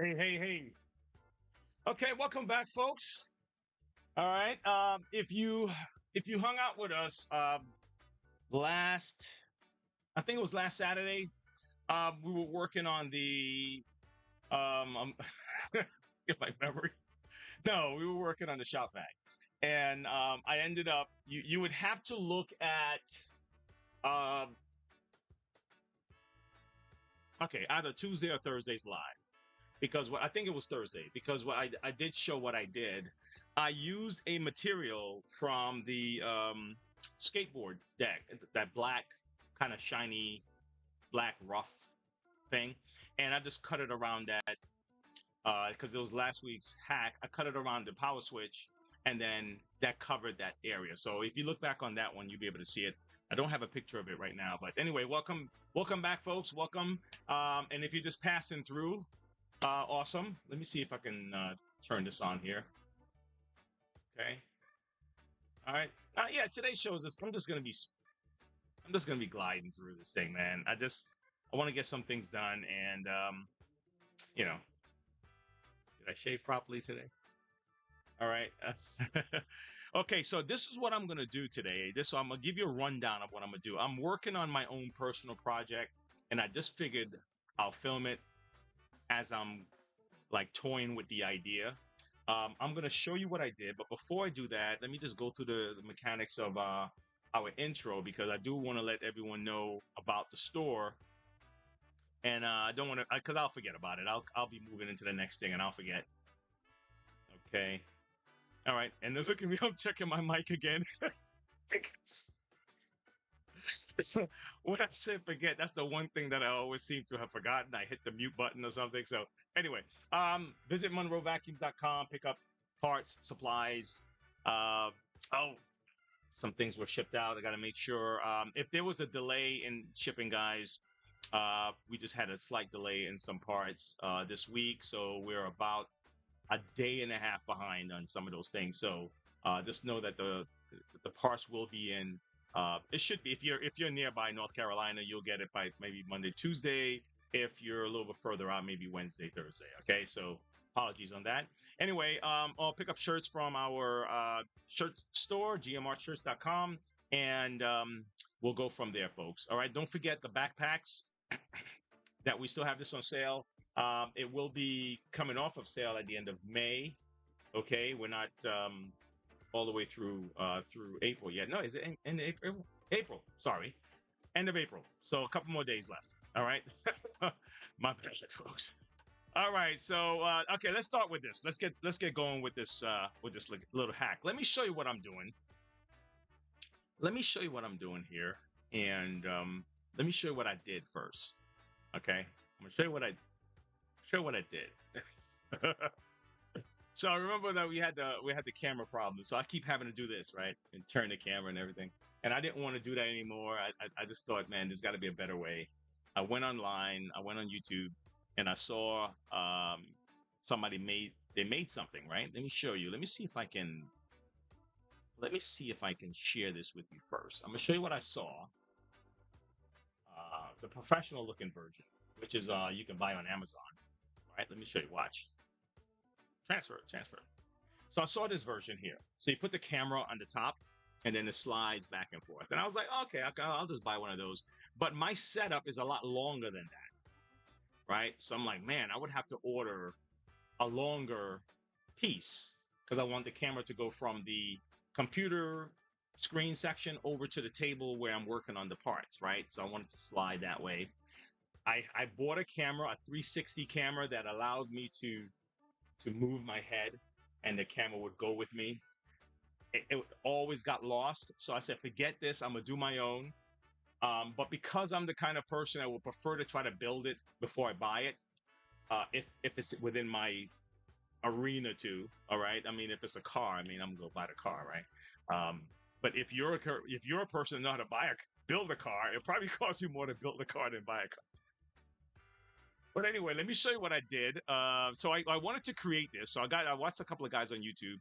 Hey, hey, hey. Okay, welcome back, folks. All right. If you hung out with us last, I think it was last Saturday. We were working on the get my memory. No, we were working on the shop vac, and I ended up. You would have to look at okay, either Tuesday or Thursday's live. Because what I think it was Thursday, because what I did show what I did. I used a material from the skateboard deck, that black kind of shiny black rough thing, and I just cut it around that because it was last week's hack. I cut it around the power switch, and then that covered that area. So if you look back on that one, you'll be able to see it. I don't have a picture of it right now, but anyway, welcome back, folks. Welcome. And if you're just passing through, awesome. Let me see if I can turn this on here. Okay. All right. Yeah, today's show is just, I'm just gonna be gliding through this thing, man. I want to get some things done, and you know, did I shave properly today? All right. Okay, so this is what I'm gonna do today. So I'm gonna give you a rundown of what I'm gonna do. I'm working on my own personal project, and I just figured I'll film it as I'm like toying with the idea. I'm gonna show you what I did, but before I do that, let me just go through the mechanics of our intro because I do want to let everyone know about the store, and I don't want to because I'll forget about it. I'll be moving into the next thing and I'll forget. Okay, all right, and then look at me, I'm checking my mic again. When I say forget, that's the one thing that I always seem to have forgotten. I hit the mute button or something. So anyway, visit MonroeVacuums.com, pick up parts, supplies. Oh, some things were shipped out. I got to make sure. If there was a delay in shipping, guys, we just had a slight delay in some parts this week, so we're about a day and a half behind on some of those things. So just know that the parts will be in. It should be if you're nearby North Carolina, you'll get it by maybe Monday, Tuesday. If you're a little bit further out, maybe Wednesday, Thursday. Okay, so apologies on that. Anyway, I'll pick up shirts from our shirt store, gmrshirts.com, and we'll go from there, folks. All right, don't forget the backpacks that we still have this on sale. It will be coming off of sale at the end of May. Okay, we're not all the way through April yet. No, is it in April? April, sorry, end of April. So a couple more days left. All right, my bad, folks. All right, so okay, let's start with this. Let's get going with this little hack. Let me show you what I'm doing. Let me show you what I'm doing here, and let me show you what I did first. Okay, I'm gonna show you what I did. So I remember that we had the camera problem. So I keep having to do this, right? And turn the camera and everything. And I didn't want to do that anymore. I just thought, man, there's got to be a better way. I went online, I went on YouTube, and I saw somebody made something, right? Let me show you. Let me see if I can share this with you first. I'm gonna show you what I saw. The professional looking version, which is you can buy on Amazon. All right, let me show you. Watch. Transfer. So I saw this version here. So you put the camera on the top and then it slides back and forth. And I was like, okay, I'll just buy one of those. But my setup is a lot longer than that, right? So I'm like, man, I would have to order a longer piece because I want the camera to go from the computer screen section over to the table where I'm working on the parts, right? So I wanted to slide that way. I bought a camera, a 360 camera that allowed me to move my head and the camera would go with me. It always got lost. So I said, forget this. I'm going to do my own. But because I'm the kind of person I would prefer to try to build it before I buy it, if it's within my arena too, all right? I mean, if it's a car, I mean, I'm going to buy the car, right? But if you're a person who know how to build a car, it probably costs you more to build a car than buy a car. But anyway, let me show you what I did. So I wanted to create this. So I watched a couple of guys on YouTube.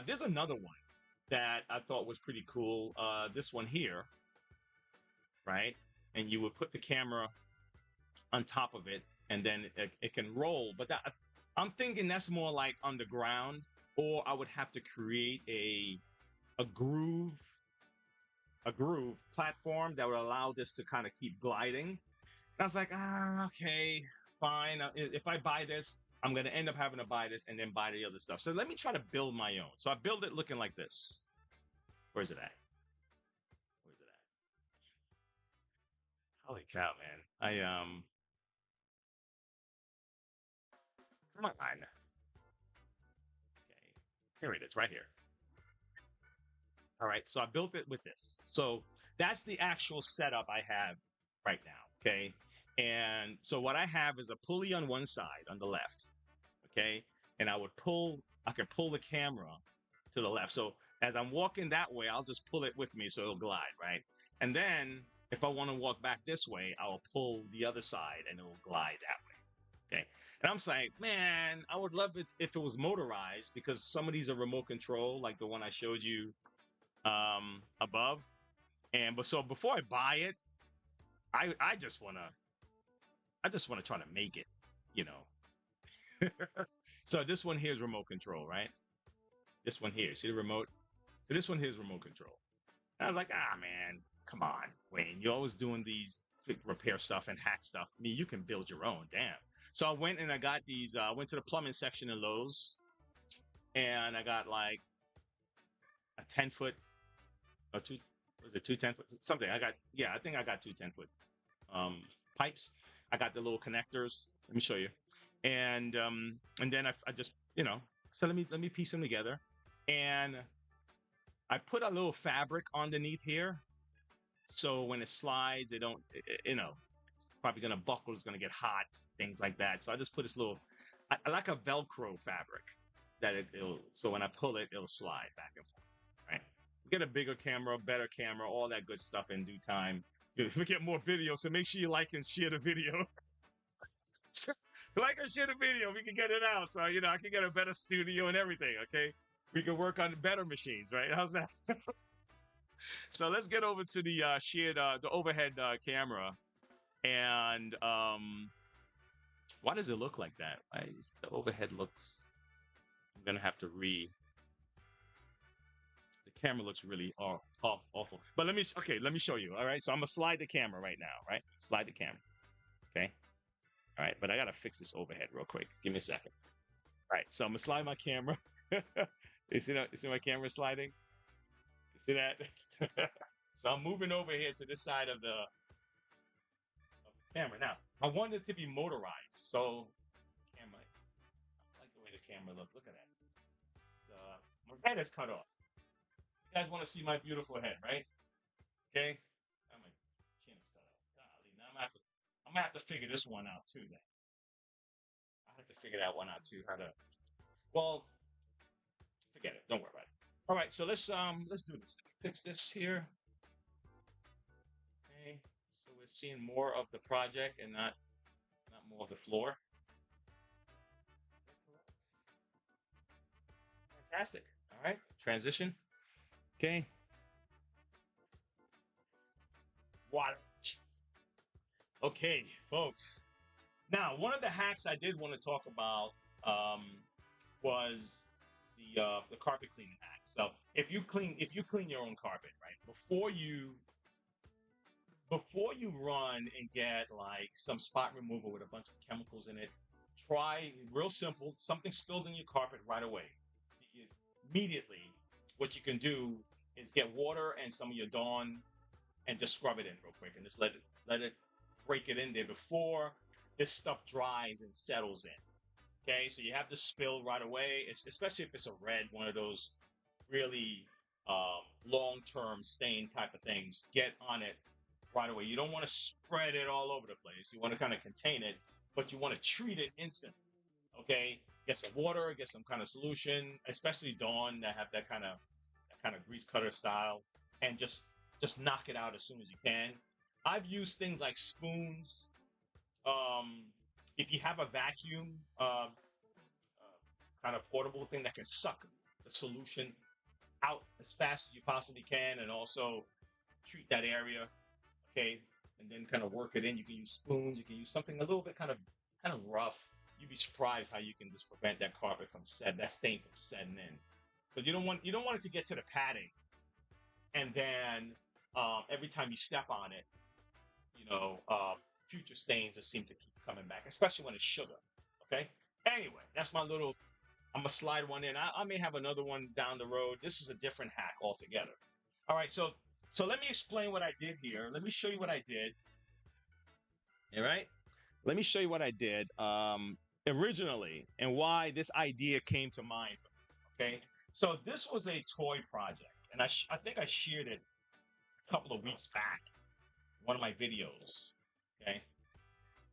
There's another one that I thought was pretty cool. This one here, right? And you would put the camera on top of it, and then it can roll. But I'm thinking that's more like underground, or I would have to create a groove a groove platform that would allow this to kind of keep gliding. And I was like, okay, fine. If I buy this, I'm going to end up having to buy this and then buy the other stuff. So let me try to build my own. So I build it looking like this. Where's it at? Where's it at? Holy cow, man. Come on. Okay. Here it is, right here. All right. So I built it with this. So that's the actual setup I have right now. Okay. And so what I have is a pulley on one side on the left. Okay. And I could pull the camera to the left. So as I'm walking that way, I'll just pull it with me so it'll glide. Right. And then if I want to walk back this way, I'll pull the other side and it'll glide that way. Okay. And I'm saying, man, I would love it if it was motorized, because some of these are remote control, like the one I showed you above. But so before I buy it, I just wanna try to make it, you know. So this one here is remote control, right? This one here, see the remote? So this one here is remote control. And I was like, man, come on, Wayne, you're always doing these repair stuff and hack stuff. I mean, you can build your own, damn. So I went and I got these. I went to the plumbing section in Lowe's, and I got like a 10-foot or two. Was it 2 10-foot? Something. I think I got 2 10-foot pipes. I got the little connectors. Let me show you. And then I just, so let me piece them together. And I put a little fabric underneath here, so when it slides, it's probably gonna buckle. It's gonna get hot, things like that. So I just put this little, I like a Velcro fabric that it'll. So when I pull it, it'll slide back and forth. Right. Get a bigger camera, better camera, all that good stuff in due time. We get more videos, so make sure you like and share the video. Like and share the video, we can get it out. So, I can get a better studio and everything, okay? We can work on better machines, right? How's that? So let's get over to the the overhead camera. And why does it look like that? The overhead looks, I'm going to have to the camera looks really awful. But let me show you, all right? So I'm going to slide the camera right now, right? Slide the camera, okay? All right, but I got to fix this overhead real quick. Give me a second. All right, so I'm going to slide my camera. You see that? You see my camera sliding? You see that? So I'm moving over here to this side of the camera. Now, I want this to be motorized. So, camera, I like the way the camera looks. Look at that. My head is cut off. You guys want to see my beautiful head, right? Okay. My chin is cut off. Golly, now I'm gonna have to figure this one out too. Then I have to figure that one out too. Well, forget it. Don't worry about it. All right, so let's do this. Fix this here. Okay, so we're seeing more of the project and not more of the floor. Is that correct? Fantastic. All right, transition. Okay. Water. Okay, folks. Now, one of the hacks I did want to talk about was the carpet cleaning hack. So if you clean your own carpet, right, before you run and get like some spot removal with a bunch of chemicals in it, try real simple, something spilled in your carpet right away. Immediately, what you can do is get water and some of your Dawn and just scrub it in real quick and just let it break it in there before this stuff dries and settles in. Okay, so you have the spill right away, especially if it's a red, one of those really long-term stain type of things. Get on it right away. You don't want to spread it all over the place. You want to kind of contain it, but you want to treat it instantly. Okay, get some water, get some kind of solution, especially Dawn that have that kind of grease cutter style, and just knock it out as soon as you can. I've used things like spoons. If you have a vacuum, kind of portable thing that can suck the solution out as fast as you possibly can, and also treat that area, okay, and then kind of work it in. You can use spoons. You can use something a little bit kind of kind of rough. You'd be surprised how you can just prevent that carpet from that stain from setting in. But you don't want it to get to the padding, and then every time you step on it, you know, future stains just seem to keep coming back, especially when it's sugar. Okay. Anyway, that's my little. I'm gonna slide one in. I may have another one down the road. This is a different hack altogether. All right, so let me explain what I did here. Let me show you what I did. All right, let me show you what I did originally and why this idea came to mind. Okay, so this was a toy project, and I think I shared it a couple of weeks back, one of my videos. Okay,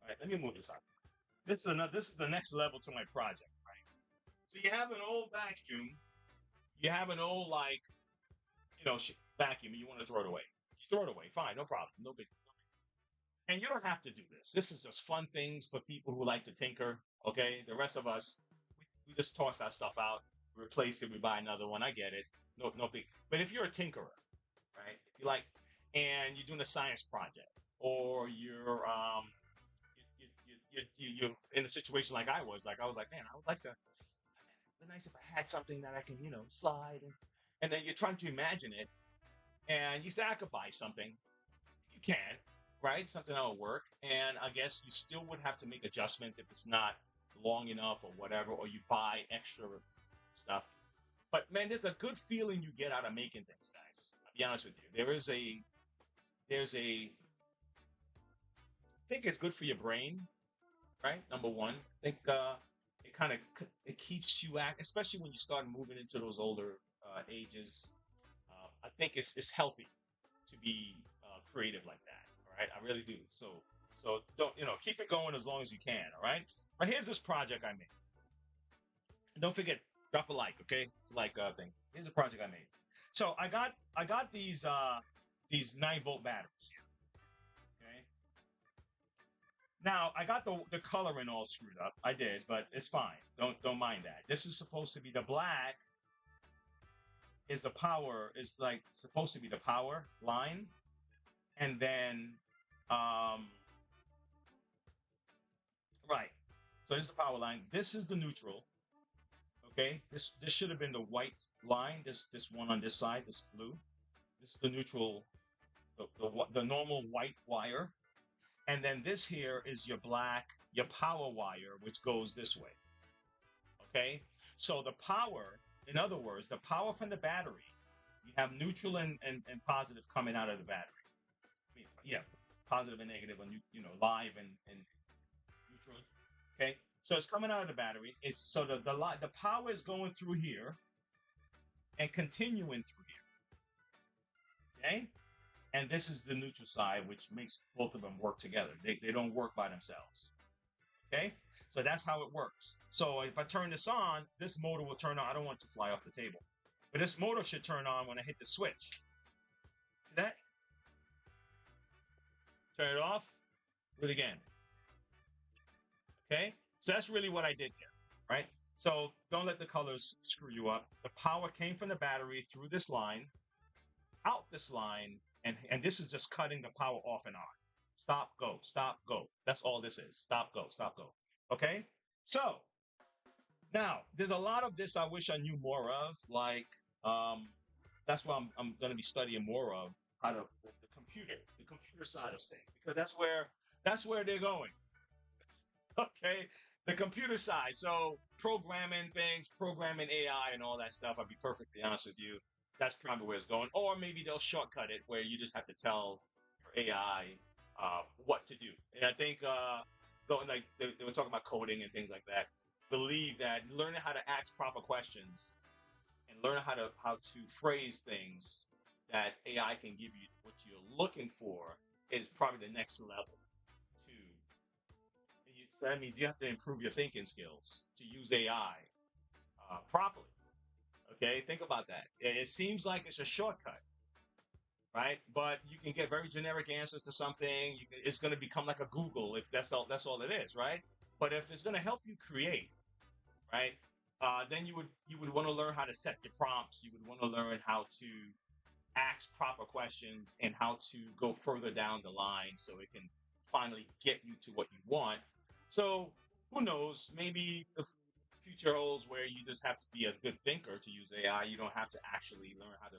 all right, let me move this up. This is the next level to my project. Right, so you have an old vacuum, you have an old vacuum, and you want to throw it away. You throw it away, fine, no problem, no big. And you don't have to do this. This is just fun things for people who like to tinker. Okay, the rest of us, we just toss our stuff out, replace it, we buy another one. I get it, no big. But if you're a tinkerer, right? If you like, and you're doing a science project, or you're in a situation like I was. Like I was like, man, I would like to. It'd be nice if I had something that I can, slide, and then you're trying to imagine it, and you say I could buy something. You can, right? Something that'll work, and I guess you still would have to make adjustments if it's not long enough or whatever, or you buy extra stuff. But man, there's a good feeling you get out of making things, guys. I'll be honest with you. There's a. I think it's good for your brain, right? Number one, I think it kind of it keeps you especially when you start moving into those older ages. I think it's healthy to be creative like that. All right, I really do. So don't keep it going as long as you can. All right. But here's this project I made. Don't forget, drop a like, okay? Like thing. Here's a project I made. So I got these 9-volt batteries here. Okay. Now I got the coloring all screwed up. I did, but it's fine. Don't mind that. This is supposed to be the black. Is the power is like supposed to be the power line, and then right. So this is the power line. This is the neutral. Okay. This should have been the white line. This one on this side. This blue. This is the neutral. The normal white wire. And then this here is your power wire, which goes this way. Okay. So the power, in other words, the power from the battery, you have neutral and positive coming out of the battery. Yeah, positive and negative, live and neutral. Okay. So it's coming out of the battery. It's so the power is going through here and continuing through here. Okay. And this is the neutral side, which makes both of them work together. They don't work by themselves. Okay? So that's how it works. So if I turn this on, this motor will turn on. I don't want it to fly off the table. But this motor should turn on when I hit the switch. See that? Turn it off. Do it again. Okay? So that's really what I did here, right? So don't let the colors screw you up. The power came from the battery through this line, out this line, and this is just cutting the power off and on. Stop, go, stop, go. That's all this is. Stop, go, stop, go. Okay? So now there's a lot of this I wish I knew more of. Like that's what I'm going to be studying more of, how to the computer side of things, because that's where they're going. Okay, the computer side. So programming things, programming AI and all that stuff. I'll be perfectly honest with you. That's probably where it's going. Or maybe they'll shortcut it where you just have to tell your AI what to do. And I think like they were talking about coding and things like that. Believe that learning how to ask proper questions and learn how to phrase things that AI can give you what you're looking for is probably the next level. I mean, you have to improve your thinking skills to use AI properly. Okay, think about that. It seems like it's a shortcut, right? But you can get very generic answers to something. It's going to become like a Google if that's all it is, right? But if it's going to help you create, right? Then you would want to learn how to set your prompts. You would want to learn how to ask proper questions and how to go further down the line so it can finally get you to what you want. So who knows? Maybe the future holds where you just have to be a good thinker to use AI. You don't have to actually learn how to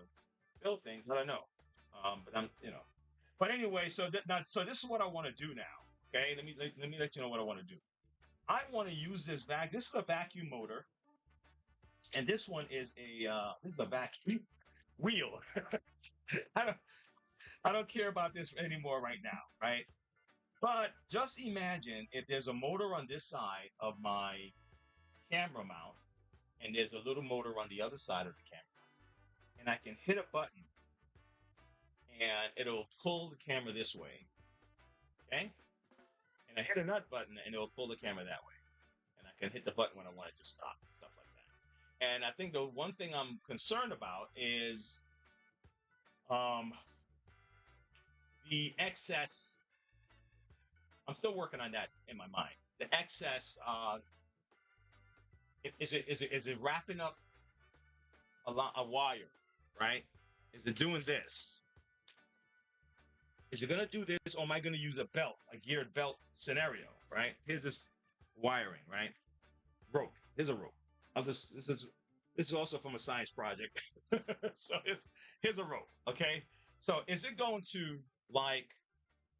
build things. I don't know. But I'm, you know. But anyway, so this is what I want to do now. Okay, let me let you know what I want to do. I want to use this vac. This is a vacuum motor, and this one is a this is a vacuum wheel. I don't I don't care about this anymore right now, right? But just imagine if there's a motor on this side of my camera mount, and there's a little motor on the other side of the camera, and I can hit a button, and it'll pull the camera this way, okay? And I hit a nut button, and it'll pull the camera that way. And I can hit the button when I want it to stop and stuff like that. And I think the one thing I'm concerned about is um, the excess. I'm still working on that in my mind. The excess. Is it wrapping up a wire, right? Is it doing this? Is it gonna do this, or am I gonna use a belt, a geared belt scenario, right? Here's this wiring, right? Rope. Here's a rope. This is also from a science project. So here's a rope. Okay. So is it going to, like,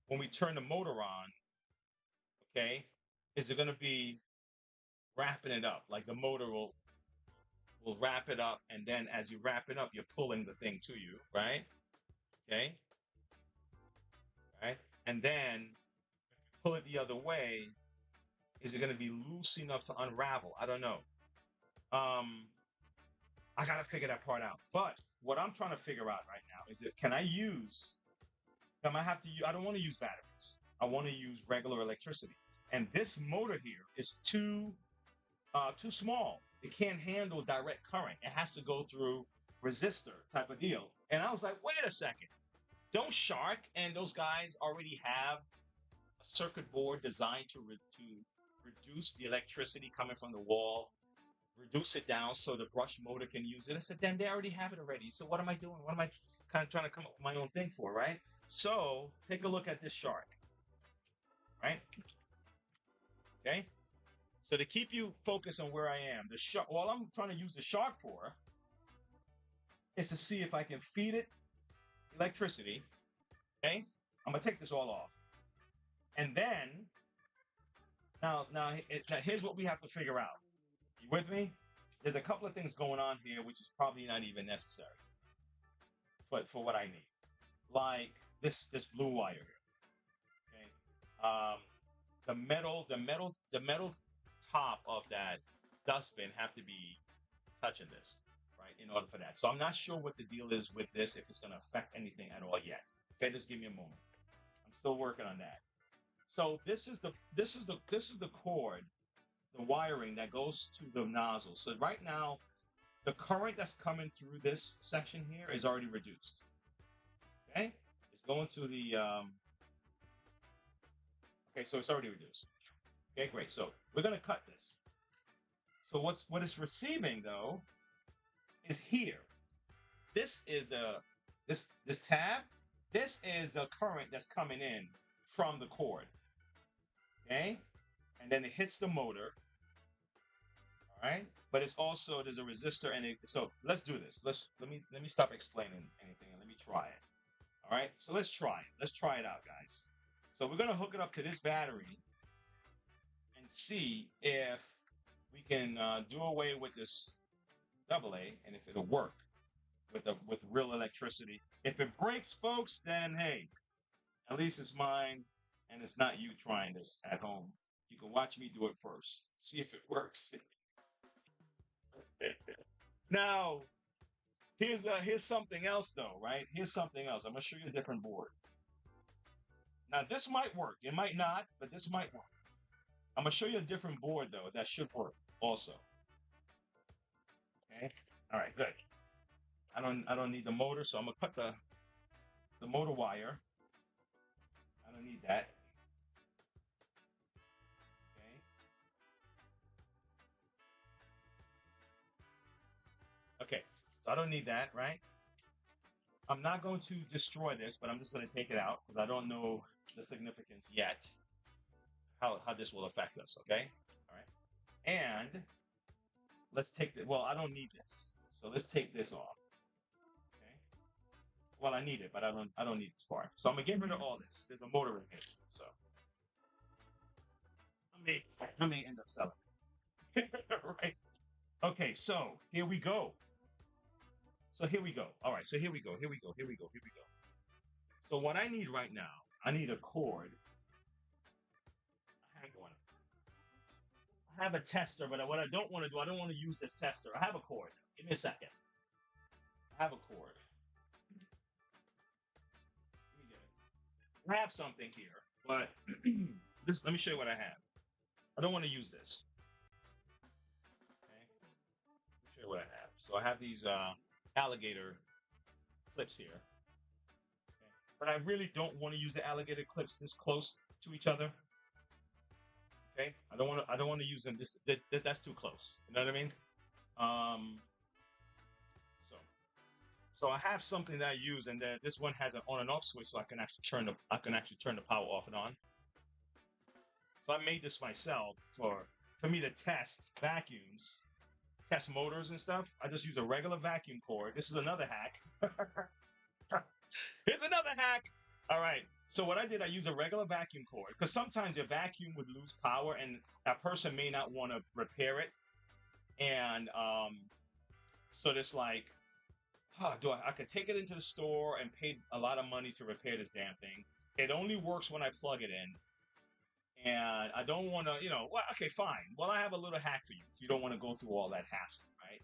when we turn the motor on? Okay. Is it going to be wrapping it up? Like the motor will wrap it up, and then as you wrap it up, you're pulling the thing to you, right? Okay. Right. And then pull it the other way. Is it going to be loose enough to unravel? I don't know. I got to figure that part out. But what I'm trying to figure out right now is can I use, I don't want to use batteries. I want to use regular electricity. And this motor here is too small. It can't handle direct current. It has to go through resistor type of deal. And I was like, wait a second. Don't Shark and those guys already have a circuit board designed to reduce the electricity coming from the wall, reduce it down so the brush motor can use it? I said, then they already have it already. So what am I doing? What am I kind of trying to come up with my own thing for, right? So take a look at this Shark, right? Okay. So to keep you focused on where I am, the Shark, all I'm trying to use the Shark for is to see if I can feed it electricity. Okay. I'm going to take this all off. And then, now here's what we have to figure out. You with me? There's a couple of things going on here, which is probably not even necessary for what I need. Like this blue wire here. Okay. The metal top of that dustbin have to be touching this, right, in order for that. So I'm not sure what the deal is with this, if it's going to affect anything at all yet. Okay, just give me a moment. I'm still working on that. So this is the cord, the wiring that goes to the nozzle. So right now, the current that's coming through this section here is already reduced. Okay, it's going to the okay, so it's already reduced. Okay, great. So we're gonna cut this. So what it's receiving though is here. This is this tab. This is the current that's coming in from the cord. Okay, and then it hits the motor. All right, but it's also, there's a resistor, and so let's do this. Let me stop explaining anything and let me try it. All right, so let's try it. Let's try it out, guys. So we're gonna hook it up to this battery and see if we can do away with this AA, and if it'll work with real electricity. If it breaks, folks, then hey, at least it's mine, and it's not you trying this at home. You can watch me do it first. See if it works. Now, here's something else though, right? Here's something else. I'm gonna show you a different board. Now this might work. It might not, but this might work. I'm gonna show you a different board though that should work also. Okay. All right. Good. I don't need the motor, so I'm gonna cut the motor wire. I don't need that. Okay. So I don't need that, right? I'm not going to destroy this, but I'm just going to take it out because I don't know the significance yet. how this will affect us. Okay. All right. And let's take the, well, I don't need this. So let's take this off. Okay. Well, I need it, but I don't need this part. So I'm gonna get rid of all this. There's a motor in here. So I may end up selling it. Right. Okay, so here we go. So here we go. All right, so here we go. Here we go. Here we go. Here we go. So what I need right now, I need a cord. Hang on. I have a tester, but what I don't want to do, I don't want to use this tester. I have a cord. Give me a second. I have a cord. Let me get it. I have something here, but this. Let me show you what I have. I don't want to use this. Okay. Let me show you what I have. So I have these alligator clips here. Okay. But I really don't want to use the alligator clips this close to each other. Okay, I don't want to use them. That's too close. You know what I mean? So I have something that I use, and then this one has an on and off switch, so I can actually turn the power off and on. So I made this myself for me to test vacuums, test motors and stuff. I just use a regular vacuum cord. This is another hack. Here's another hack. All right. So what I did, I use a regular vacuum cord because sometimes your vacuum would lose power and a person may not want to repair it. And so it's like, I could take it into the store and pay a lot of money to repair this damn thing. It only works when I plug it in. And I don't want to, well, okay, fine. Well, I have a little hack for you if you don't want to go through all that hassle, right?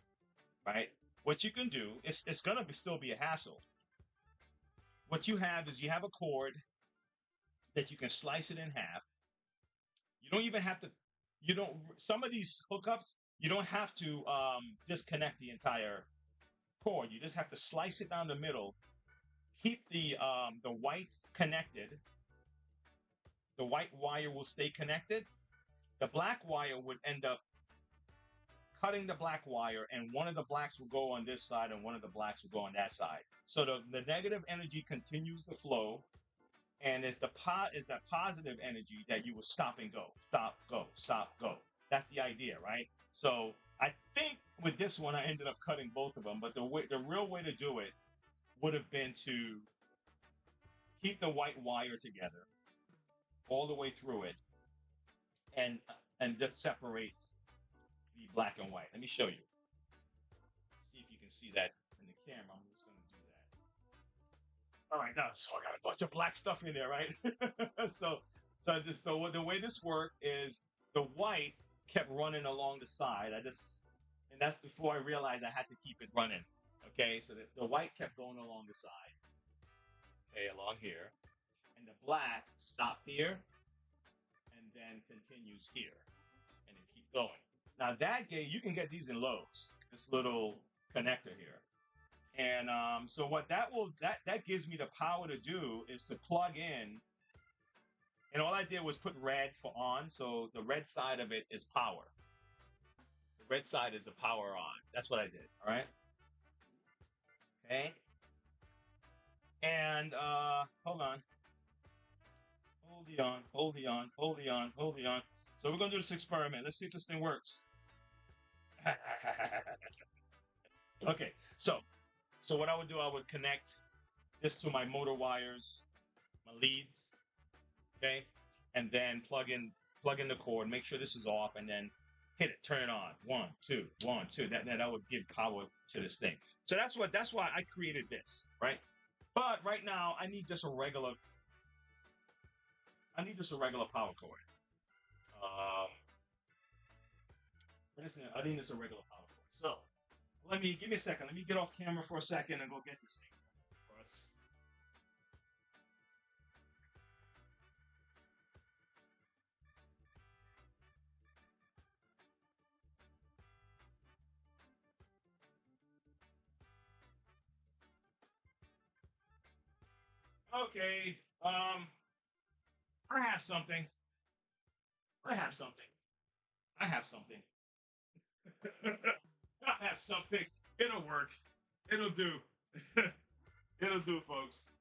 Right? What you can do, it's going to still be a hassle. What you have is you have a cord that you can slice it in half. You don't even have to, some of these hookups, you don't have to disconnect the entire cord. You just have to slice it down the middle, keep the white connected. The white wire will stay connected. The black wire would end up cutting the black wire, and one of the blacks will go on this side and one of the blacks will go on that side. So the negative energy continues to flow, and it's that positive energy that you will stop and go, stop, go, stop, go. That's the idea, right? So I think with this one, I ended up cutting both of them, but the real way to do it would have been to keep the white wire together all the way through it, and just separate the black and white. Let me show you. See if you can see that in the camera. I'm just going to do that. All right, now so I got a bunch of black stuff in there, right? so the way this worked is the white kept running along the side. And that's before I realized I had to keep it running. Okay, so the white kept going along the side. Okay, along here. And the black stopped here and then continues here and then keep going. Now you can get these in Lowe's, this little connector here. And so what that gives me the power to do is to plug in, and all I did was put red for on, so the red side of it is power. The red side is the power on. That's what I did, all right? Okay. And hold on. Hold on. So we're going to do this experiment. Let's see if this thing works. Okay, so what I would do, I would connect this to my motor wires, my leads, okay? And then plug in the cord, make sure this is off, and then hit it, turn it on. 1, 2, 1, 2. That would give power to this thing. So that's why I created this, right? But right now, I need just a regular power cord. I need just a regular power cord. So give me a second. Let me get off camera for a second and go get this thing for us. Okay. I have something. I have something. It'll work. It'll do. It'll do, folks.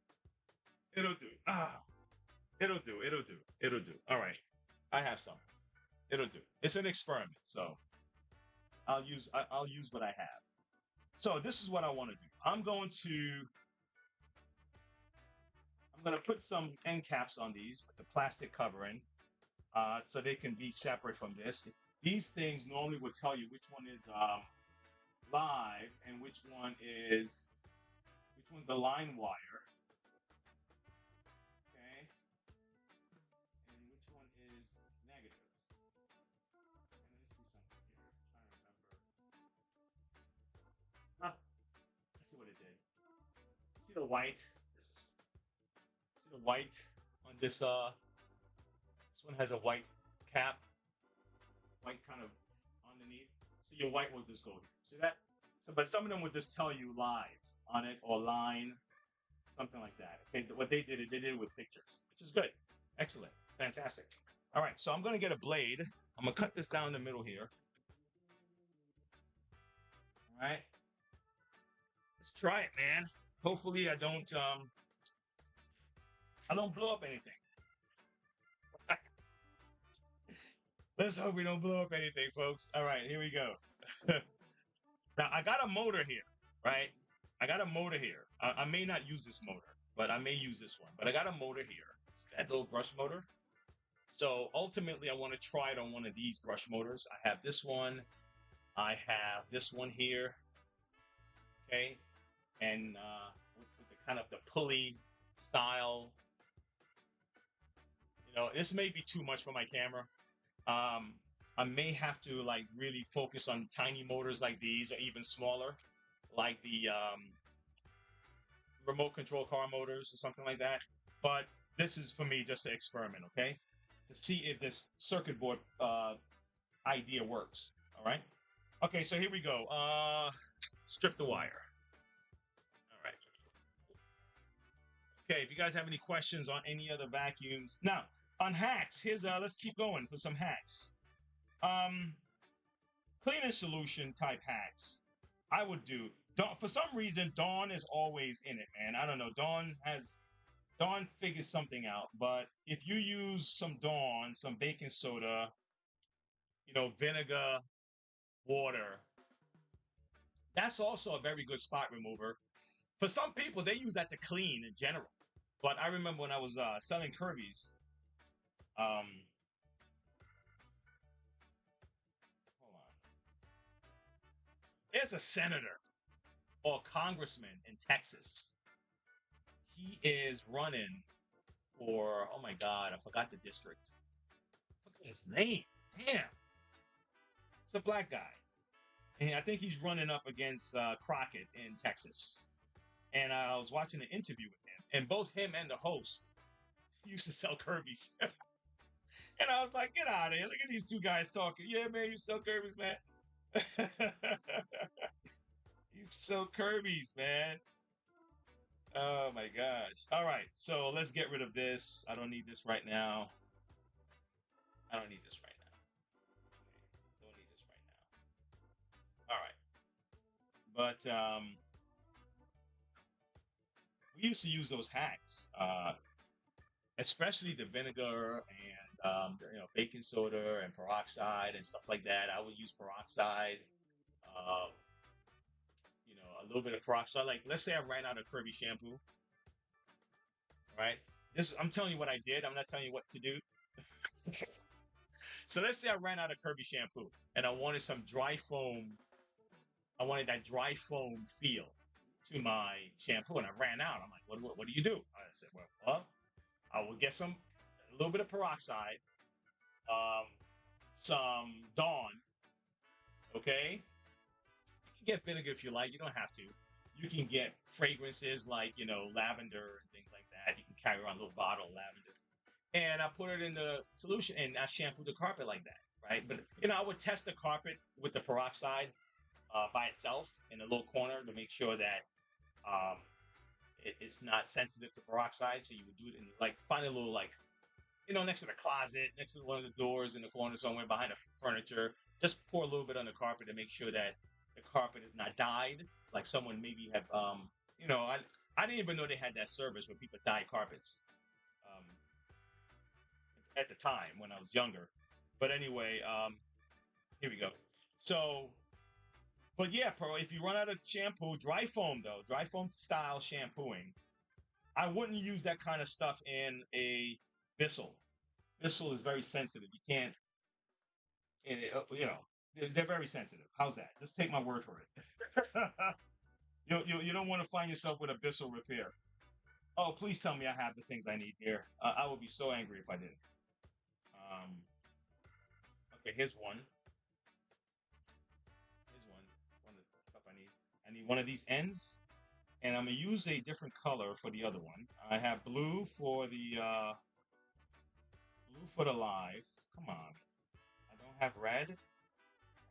It'll do. It'll do. All right. I have some. It'll do. It's an experiment, so I'll use what I have. So this is what I want to do. I'm gonna put some end caps on these with the plastic covering, so they can be separate from this. These things normally would tell you which one is live and which one's the line wire, okay, and which one is negative. And let me see something here. I'm trying to remember. Ah, I see what it did. See the white? See the white on this? This one has a white cap, white kind of underneath. So your white will just go here. See that? So, but some of them would just tell you live on it or line, something like that. Okay, what they did it with pictures, which is good. Excellent. Fantastic. All right, so I'm going to get a blade. I'm going to cut this down the middle here. All right. Let's try it, man. Hopefully I don't blow up anything. Let's hope we don't blow up anything, folks. All right, here we go. Now, I got a motor here, right? I got a motor here. I may not use this motor, but I may use this one. But I got a motor here. It's that little brush motor. So ultimately, I want to try it on one of these brush motors. I have this one. I have this one here. Okay. And with the kind of the pulley style. You know, this may be too much for my camera. I may have to like really focus on tiny motors like these, or even smaller, like the remote control car motors or something like that. But this is for me just an experiment, okay? To see if this circuit board idea works. All right. Okay, so here we go. Strip the wire. All right. Okay, if you guys have any questions on any other vacuums. Now, on hacks, here's let's keep going for some hacks. Cleaning solution type hacks. I would do. For some reason, Dawn is always in it, man. I don't know. Dawn figures something out. But if you use some Dawn, some baking soda, vinegar, water, that's also a very good spot remover. For some people, they use that to clean in general. But I remember when I was selling Kirby's, hold on. There's a senator or congressman in Texas. He is running for, oh my God, I forgot the district. I forgot his name. Damn. It's a black guy. And I think he's running up against Crockett in Texas. And I was watching an interview with him. And both him and the host used to sell Kirby's. And I was like, get out of here. Look at these two guys talking. Yeah, man, you sell Kirby's, man. You sell Kirby's, man. Oh, my gosh. All right. So let's get rid of this. I don't need this right now. I don't need this right now. Okay. Don't need this right now. All right. But we used to use those hacks, especially the vinegar and baking soda and peroxide and stuff like that. I would use peroxide, a little bit of peroxide. Like, let's say I ran out of Kirby shampoo, right? I'm telling you what I did. I'm not telling you what to do. So let's say I ran out of Kirby shampoo and I wanted some dry foam. I wanted that dry foam feel to my shampoo, and I ran out. I'm like, what do you do? I said, well, I will get a little bit of peroxide, some Dawn, okay? You can get vinegar if you like. You don't have to. You can get fragrances like, lavender and things like that. You can carry around a little bottle of lavender. And I put it in the solution, and I shampoo the carpet like that, right? But, I would test the carpet with the peroxide by itself in a little corner to make sure that it's not sensitive to peroxide. So you would do it in, find a little, next to the closet, next to one of the doors in the corner somewhere behind the furniture. Just pour a little bit on the carpet to make sure that the carpet is not dyed. Like someone maybe have, I didn't even know they had that service where people dye carpets. at the time when I was younger. But anyway, here we go. So, but yeah, Pro, if you run out of shampoo, dry foam though, dry foam style shampooing, I wouldn't use that kind of stuff in a Bissell. Bissell is very sensitive. You can't, they're very sensitive. How's that? Just take my word for it. You don't want to find yourself with a Bissell repair. Oh, please tell me I have the things I need here. I would be so angry if I didn't. Um, okay, here's one. Here's one. One of the stuff I need. I need one of these ends, and I'm gonna use a different color for the other one. I have blue for the live. Come on. I don't have red.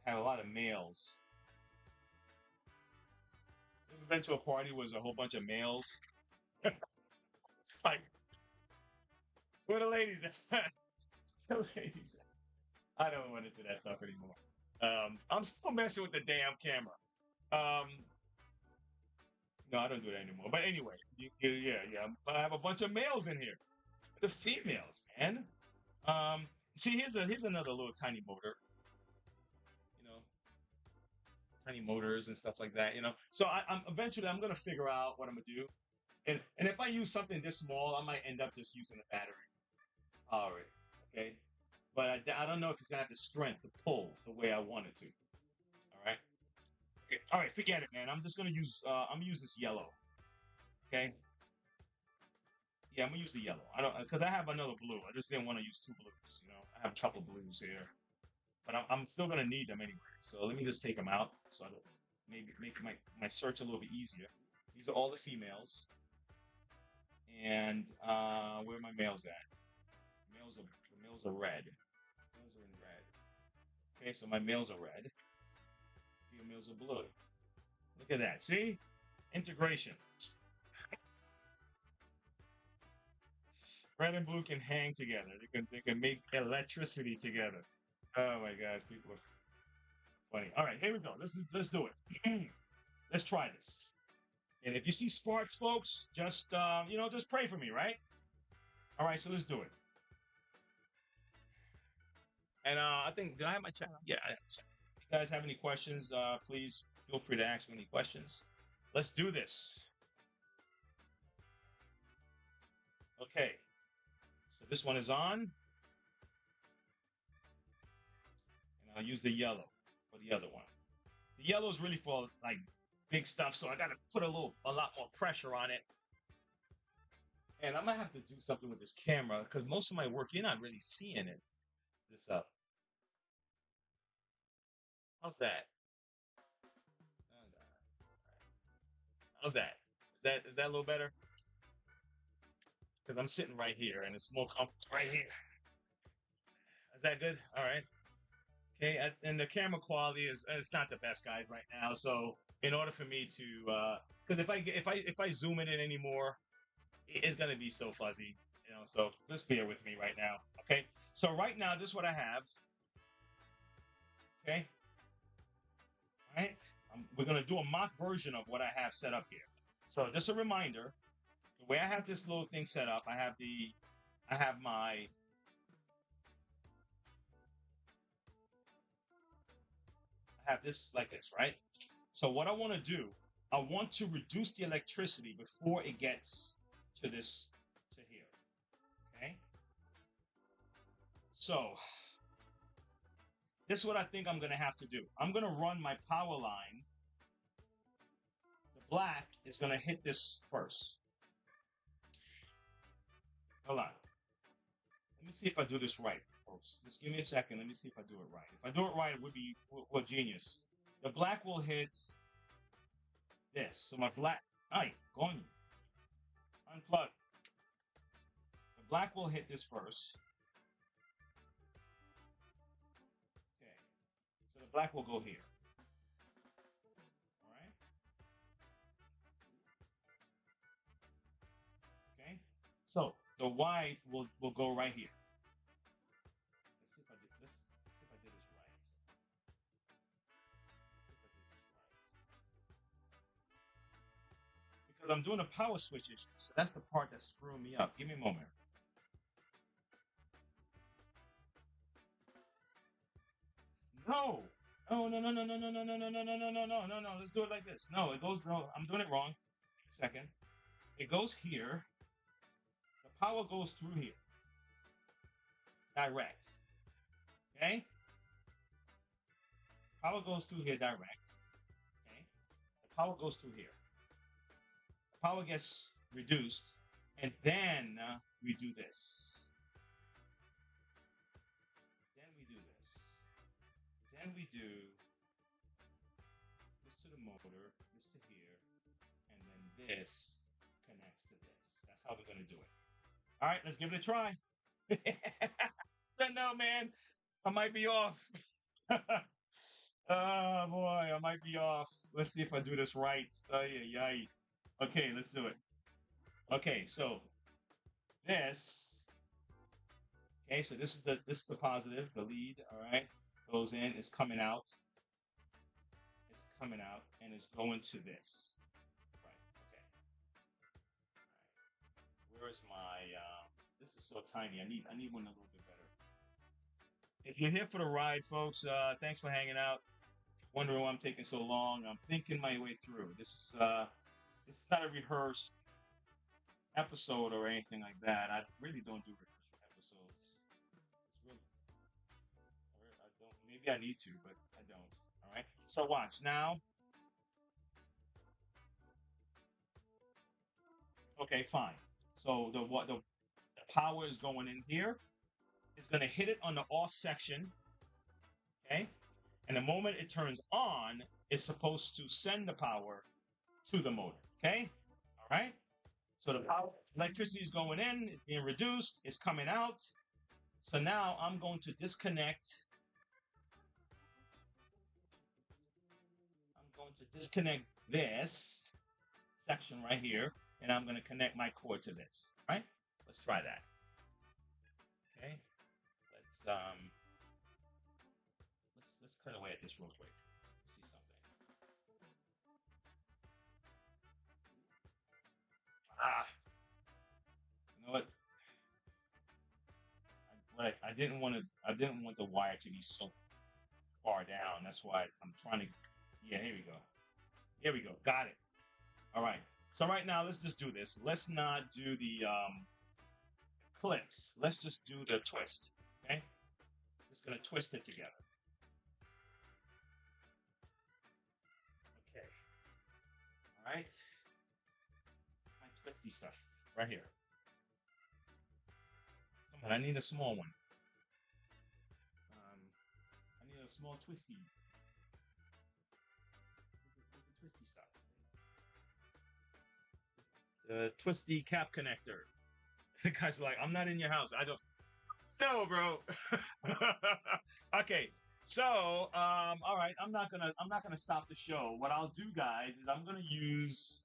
I have a lot of males. We've been to a party where there's a whole bunch of males. It's like, where the ladies at? The ladies. I don't want into that stuff anymore. I'm still messing with the damn camera. Um, no, I don't do that anymore. But anyway, yeah. I have a bunch of males in here. The females, man. See, here's another little tiny motor. You know, tiny motors and stuff like that. So I'm eventually I'm gonna figure out what I'm gonna do. And if I use something this small, I might end up just using a battery. All right, okay. But I don't know if it's gonna have the strength to pull the way I want it to. All right. Okay. All right. Forget it, man. I'm just gonna use. I'm gonna use this yellow. Okay. Yeah, I'm gonna use the yellow. I don't because I have another blue. I just didn't want to use two blues. I have a couple blues here, but I'm still gonna need them anyway. So let me just take them out so I don't maybe make my search a little bit easier. These are all the females, and where are my males at? The males are red. Males are in red. Okay, so my males are red. Females are blue. Look at that. See? Integration. Red and blue can hang together. They can make electricity together. Oh my gosh, people are funny. All right, here we go. Let's do it. Let's try this. And if you see sparks, folks, just just pray for me, right? All right, so let's do it. And I think, do I have my channel? Yeah, I have a channel. If you guys have any questions, please feel free to ask me any questions. Let's do this. Okay. So this one is on. And I'll use the yellow for the other one. The yellow is really for like big stuff, so I got to put a lot more pressure on it. And I might have to do something with this camera because most of my work, you're not really seeing it. This up. How's that? How's that? Is that a little better? Because I'm sitting right here and it's more comfortable right here. Is that good? All right. Okay, and the camera quality it's not the best, guys, right now. So in order for me to, because if I zoom in anymore, it's gonna be so fuzzy, So just bear with me right now. Okay. So right now, this is what I have. Okay. All right. We're gonna do a mock version of what I have set up here. So just a reminder, the way I have this little thing set up, I have this like this, right? So what I want to do, I want to reduce the electricity before it gets to here. Okay. So this is what I think I'm going to have to do. I'm going to run my power line. The black is going to hit this first. Hold on. Let me see if I do this right, folks. Just give me a second. Let me see if I do it right. If I do it right, it would be genius. The black will hit this. So my black, go on. Unplug. The black will hit this first. Okay. So the black will go here. All right. Okay. So the white will go right here. Let's see if I did this right. Because I'm doing a power switch issue. So that's the part that's screwing me up. Give me a moment. No. No, no, no, no, no, no, no, no, no, no, no, no, no, no, no, no. Let's do it like this. No, it goes. No, I'm doing it wrong. Second. It goes here. The power goes through here. Direct. Okay? Power goes through here direct. Okay? The power goes through here. The power gets reduced. And then we do this. Then we do this. Then we do this to the motor, this to here, and then this connects to this. That's how we're going to do it. All right, let's give it a try. I don't know, man. I might be off. Oh boy, I might be off. Let's see if I do this right. Ay, ay, ay. Okay, let's do it. Okay, so this. Okay, so this is the positive, the lead. All right, goes in, is coming out. It's coming out, and it's going to this. Right. Okay. All right. Where is my? This is so tiny. I need one a little bit better. If you're here for the ride, folks, thanks for hanging out. Wondering why I'm taking so long. I'm thinking my way through. This is not a rehearsed episode or anything like that. I really don't do rehearsed episodes. It's really I don't. Maybe I need to, but I don't. All right. So watch now. Okay, fine. So the power is going in here. It's going to hit it on the off section. Okay. And the moment it turns on, it's supposed to send the power to the motor. Okay. All right. So the power, electricity is going in, it's being reduced, it's coming out. So now I'm going to disconnect. I'm going to disconnect this section right here, and I'm going to connect my cord to this. Right? Let's try that. Okay. Let's cut away at this real quick. See something. Ah, you know what? I didn't want to. I didn't want the wire to be so far down. That's why I'm trying to. Yeah, here we go. Here we go. Got it. All right. So right now, let's just do this. Let's not do the clips. Let's just do the twist. Okay. Just gonna twist it together. Okay. All right. My twisty stuff right here. Come on, I need a small one. I need a small twisties. Where's the twisty stuff? The twisty cap connector. The guy's like, I'm not in your house. I don't. No, bro. Okay. So, all right. I'm not gonna stop the show. What I'll do, guys, is I'm gonna use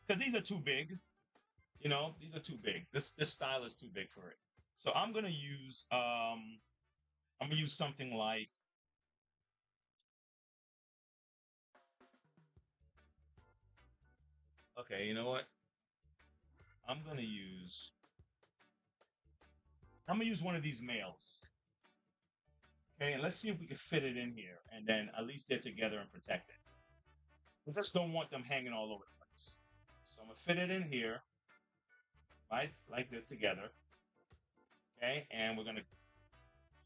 because these are too big. You know, these are too big. This style is too big for it. So I'm gonna use something like okay. You know what? I'm gonna use I'm gonna use one of these males. Okay, and let's see if we can fit it in here, and then at least they're together and protected. We just don't want them hanging all over the place. So I'm gonna fit it in here, right, like this together. Okay, and we're gonna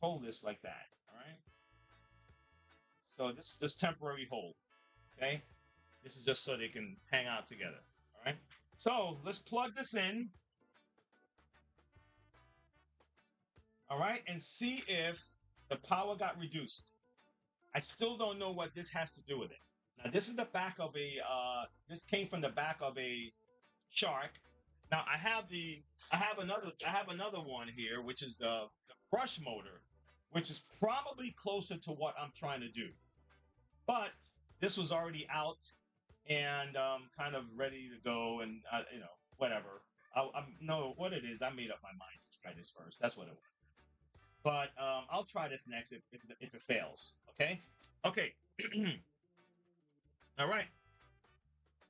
hold this like that. All right. So this temporary hold. Okay, this is just so they can hang out together. All right. So let's plug this in. All right, and see if the power got reduced. I still don't know what this has to do with it. Now, this is the back of this came from the back of a shark. Now, I have another one here, which is the brush motor, which is probably closer to what I'm trying to do. But this was already out and kind of ready to go, and whatever. I know what it is. I made up my mind to try this first. That's what it was. But I'll try this next if it fails. Okay. Okay. All right.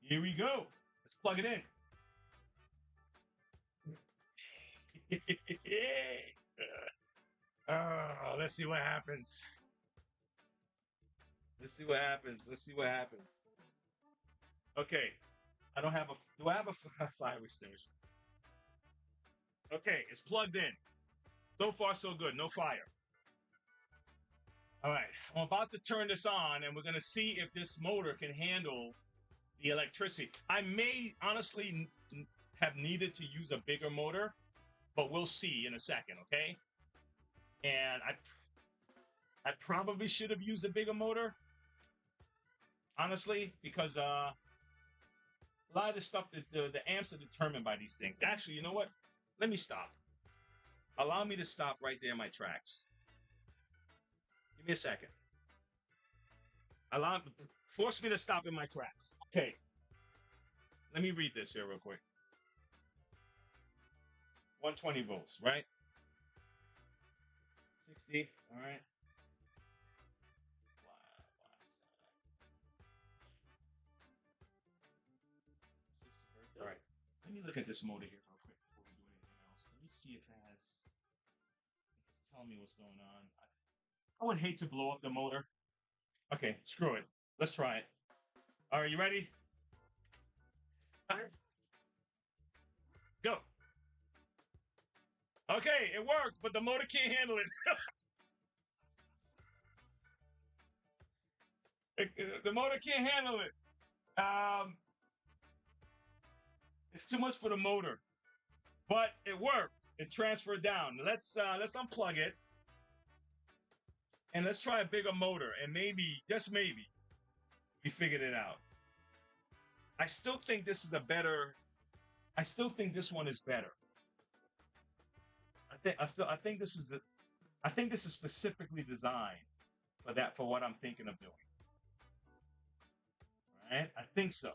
Here we go. Let's plug it in. Let's see what happens. Let's see what happens. Let's see what happens. Okay. I don't have a. Do I have a fire extinguisher? Okay, it's plugged in. So far, so good. No fire. All right. I'm about to turn this on, and we're gonna see if this motor can handle the electricity. I may honestly have needed to use a bigger motor, but we'll see in a second. Okay. And I probably should have used a bigger motor, honestly, because a lot of this stuff, the amps are determined by these things. Actually, you know what? Let me stop. Allow me to stop right there in my tracks. Give me a second. Force me to stop in my tracks. Okay. Let me read this here real quick. 120 volts, right? 60. All right. All right. Let me look at this motor here real quick before we do anything else. Let me see if it's telling me what's going on. I would hate to blow up the motor. Okay, screw it. Let's try it. All right, you ready? All right. Go. Okay, it worked, but the motor can't handle it. The motor can't handle it. It's too much for the motor, but it worked. It transferred down. Let's unplug it, and let's try a bigger motor, and maybe, just maybe, we figured it out. I still think this is I still think this one is better. I think this is specifically designed for what I'm thinking of doing. All right, I think so.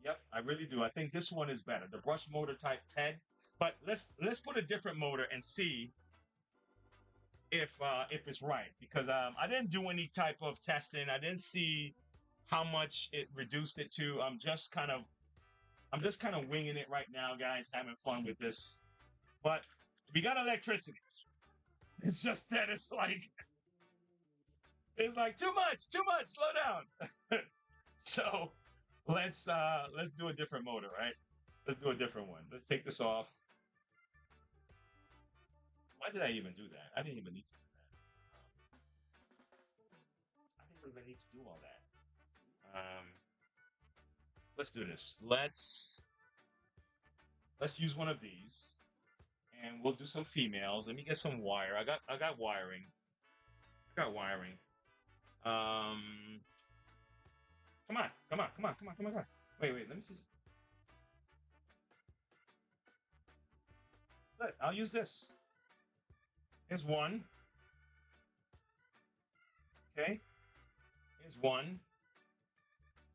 Yep, I really do. I think this one is better, the brush motor type head. But let's put a different motor and see if it's right, because I didn't do any type of testing. I didn't see how much it reduced it to. I'm just kind of winging it right now, guys, having fun with this. But we got electricity. It's just that it's like too much, slow down. So let's do a different motor, right? Let's do a different one. Let's take this off. Why did I even do that? I didn't even need to do that. I didn't even need to do all that. Let's do this. Let's use one of these, and we'll do some females. Let me get some wire. I got wiring. Come on. Wait, let me see. Good. I'll use this. Here's one. Okay. Here's one.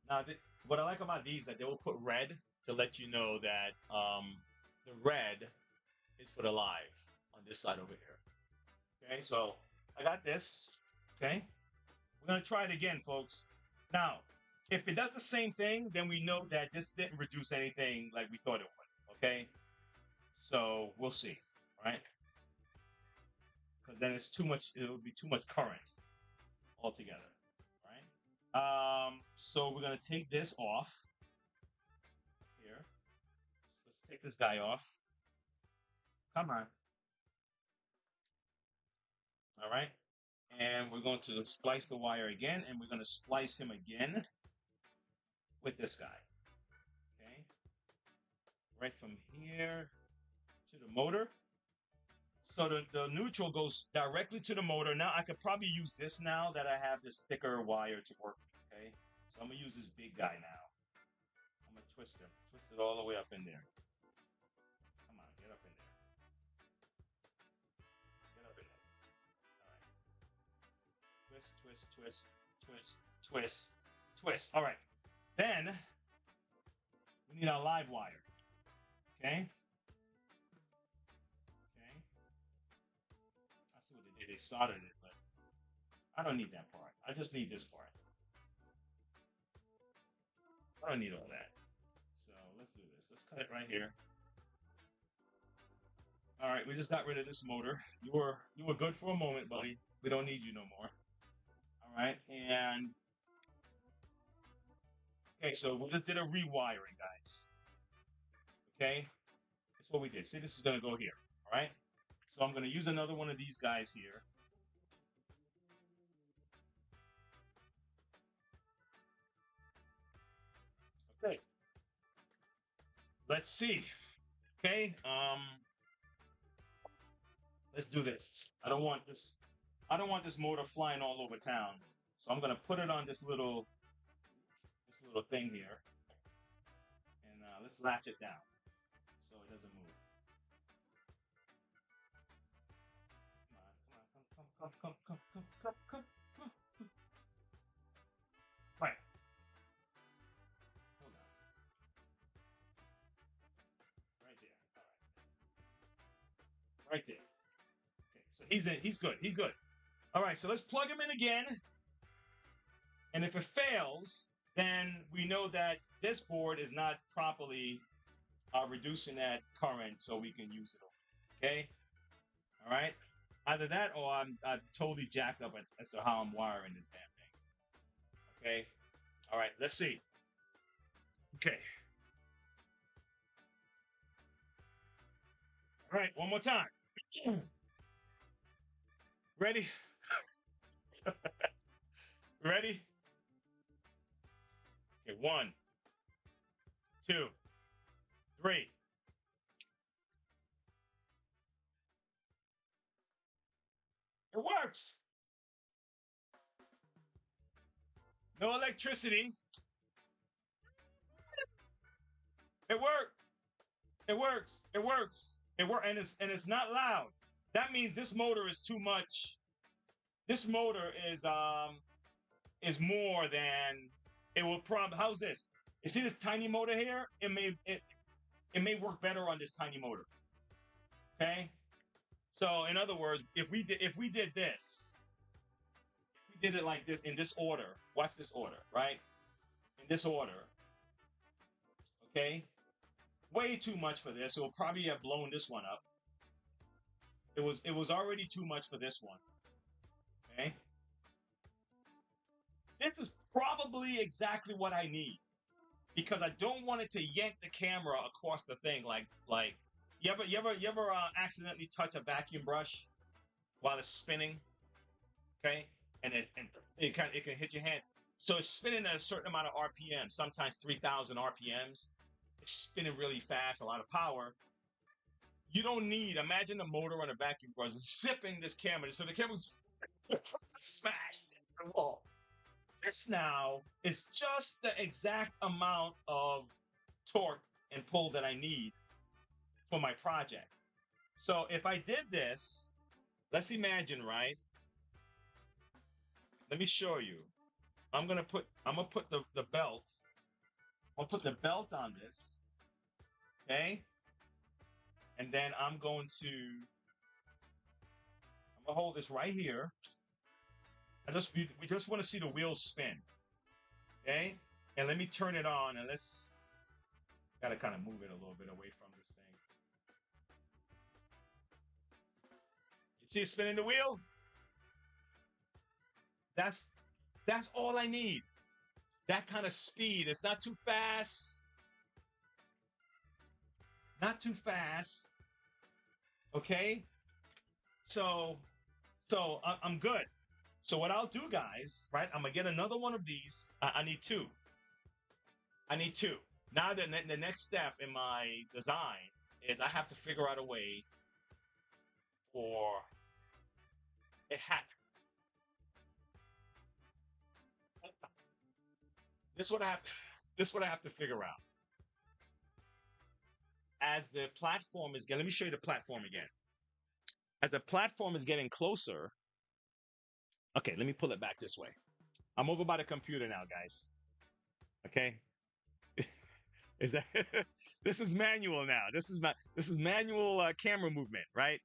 Now, what I like about these is that they will put red to let you know that the red is for the live on this side over here. Okay, so I got this. Okay. We're going to try it again, folks. Now, if it does the same thing, then we know that this didn't reduce anything like we thought it would. Okay. So we'll see. Right. Because then it would be too much current altogether. Right. So we're going to take this off here. Let's take this guy off. Come on. All right. And we're going to splice the wire again, and we're going to splice him again with this guy. Okay. Right from here to the motor. So the neutral goes directly to the motor. Now I could probably use this now that I have this thicker wire to work with. Okay. So I'm going to use this big guy now. I'm going to twist him. Twist it all the way up in there. Come on, get up in there. Get up in there. All right. Twist. All right. Then we need our live wire. Okay. I see what they did. They soldered it, but I don't need that part. I just need this part. I don't need all that. So let's do this. Let's cut it right here. All right, we just got rid of this motor. You were good for a moment, buddy. We don't need you no more. All right, and okay, so we just did a rewiring, guys. Okay, that's what we did. See, this is gonna go here. All right, so I'm gonna use another one of these guys here. Okay, let's see. Okay, let's do this. I don't want this motor flying all over town. So I'm gonna put it on this little thing here, and let's latch it down so it doesn't move. Come on, come, come, come, come, come, come, come. Right, hold on, right there. All right, right there. Okay, so he's in. He's good. He's good. All right, so let's plug him in again. And if it fails, then we know that this board is not properly reducing that current so we can use it. Okay? All right? Either that or I'm totally jacked up as to how I'm wiring this damn thing. Okay? All right, let's see. Okay. All right, one more time. Ready? Ready? Okay, 1, 2, 3. It works. No electricity. It worked. It works. It works. It works, and it's not loud. That means this motor is too much. This motor is more than it will probably. How's this? You see this tiny motor here? It may work better on this tiny motor. Okay. So in other words, if we did this, if we did it like this in this order. Watch this order, right? In this order. Okay. Way too much for this. It will probably have blown this one up. It was already too much for this one. Okay. This is probably exactly what I need because I don't want it to yank the camera across the thing like you ever accidentally touch a vacuum brush while it's spinning, okay? And it can hit your hand. So it's spinning at a certain amount of RPM, sometimes 3,000 RPMs. It's spinning really fast, a lot of power. You don't need, imagine a motor on a vacuum brush zipping this camera. So the camera's smashed into the wall. This now is just the exact amount of torque and pull that I need for my project. So if I did this, let's imagine, right? Let me show you. I'm gonna put the belt. I'll put the belt on this. Okay. And then I'm gonna hold this right here. We just want to see the wheels spin. Okay? And let me turn it on and let's gotta kind of move it a little bit away from this thing. You see it spinning the wheel? That's all I need. That kind of speed. It's not too fast. Not too fast. Okay? So I'm good. So what I'll do, guys, right? I'm gonna get another one of these. I need two. I need two. Now the next step in my design is I have to figure out a way for a hat. This is what I have. This is what I have to figure out. As the platform is getting, let me show you the platform again. As the platform is getting closer. Okay, let me pull it back this way. I'm over by the computer now, guys. Okay. Is that this is manual now? This is manual camera movement, right?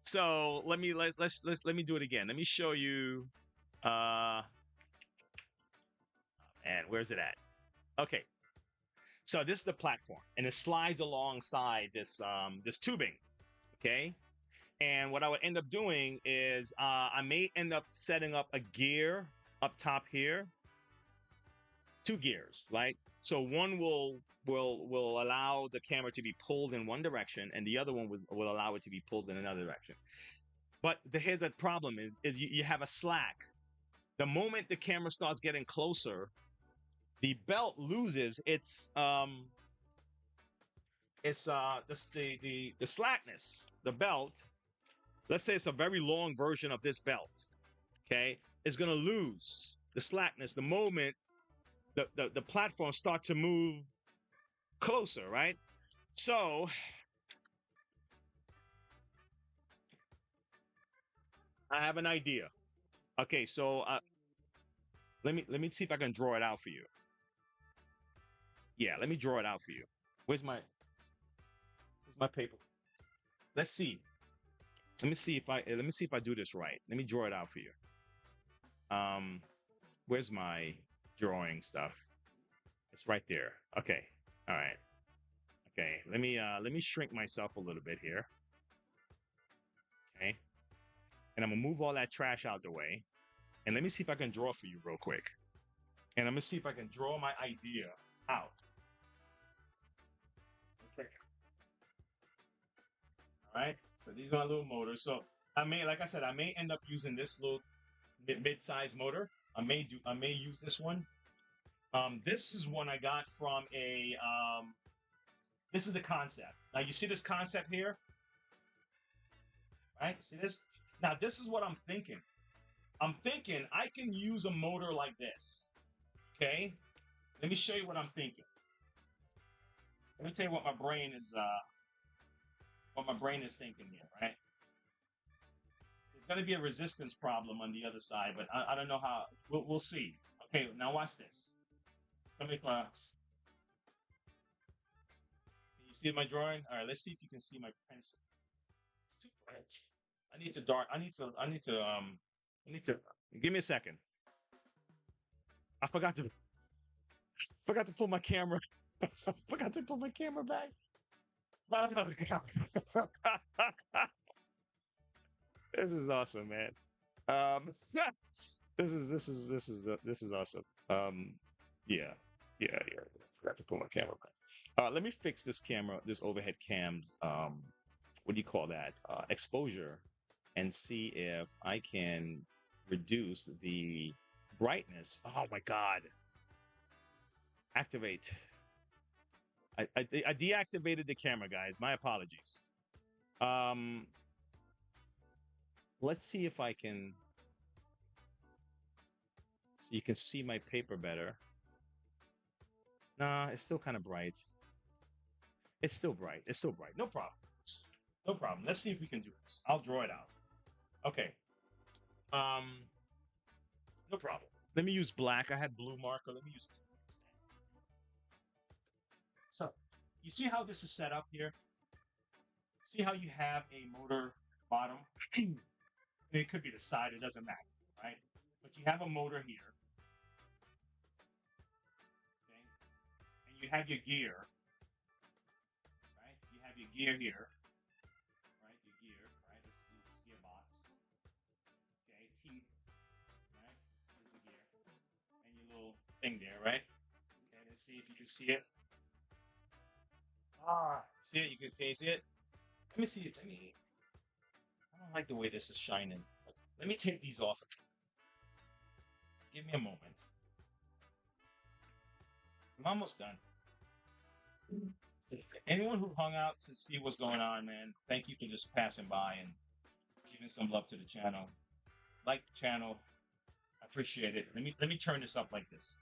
So let me do it again. Let me show you. And where's it at? Okay. So this is the platform, and it slides alongside this this tubing. Okay. And what I would end up doing is I may end up setting up a gear up top here, two gears, right? So one will allow the camera to be pulled in one direction, and the other one will allow it to be pulled in another direction. But here's the problem: is you have a slack. The moment the camera starts getting closer, the belt loses the slackness. The belt, let's say it's a very long version of this belt, okay, is going to lose the slackness the moment the platforms start to move closer, right? So I have an idea. Okay, so let me see if I can draw it out for you. Yeah, let me draw it out for you. Where's my paper? Let's see. Let me see if I do this right. Let me draw it out for you. Where's my drawing stuff? It's right there. Okay. All right. Okay. Let me shrink myself a little bit here. Okay. And I'm gonna move all that trash out the way. And let me see if I can draw for you real quick. And I'm gonna see if I can draw my idea out. Okay. All right. So these are my little motors. So like I said, I may end up using this little mid-size motor. I may use this one. This is one I got from this is the concept. Now you see this concept here, right? See this? Now this is what I'm thinking. I'm thinking I can use a motor like this. Okay? Let me show you what I'm thinking. Let me tell you what my brain is thinking here, right? There's going to be a resistance problem on the other side, but I don't know how. We'll see. Okay, now watch this. Let me class. Can you see my drawing? All right, let's see if you can see my pencil. It's too bright. I need to dark. I need to. Give me a second. I forgot to pull my camera. Forgot to put my camera back. This is awesome, man. This is awesome. Yeah, yeah. Forgot to put my camera back. Let me fix this camera, this overhead cam's what do you call that? Exposure, and see if I can reduce the brightness. Oh my God! Activate. I deactivated the camera, guys. My apologies. Let's see if I can. So you can see my paper better. Nah, it's still kind of bright. It's still bright. It's still bright. No problem. No problem. Let's see if we can do this. I'll draw it out. Okay. No problem. Let me use black. I had blue marker. Let me use. So, you see how this is set up here? See how you have a motor bottom? It could be the side. It doesn't matter, right? But you have a motor here. Okay. And you have your gear. Right? You have your gear here. Right? Your gear. Right? This is gearbox. Okay. Teeth. Right? This is the gear. And your little thing there, right? Okay. Let's see if you can see it. See it? Can you see it? Let me see it. I don't like the way this is shining. Let me take these off. Give me a moment. I'm almost done. So anyone who hung out to see what's going on, man, thank you for just passing by and giving some love to the channel. Like the channel. I appreciate it. Let me turn this up like this.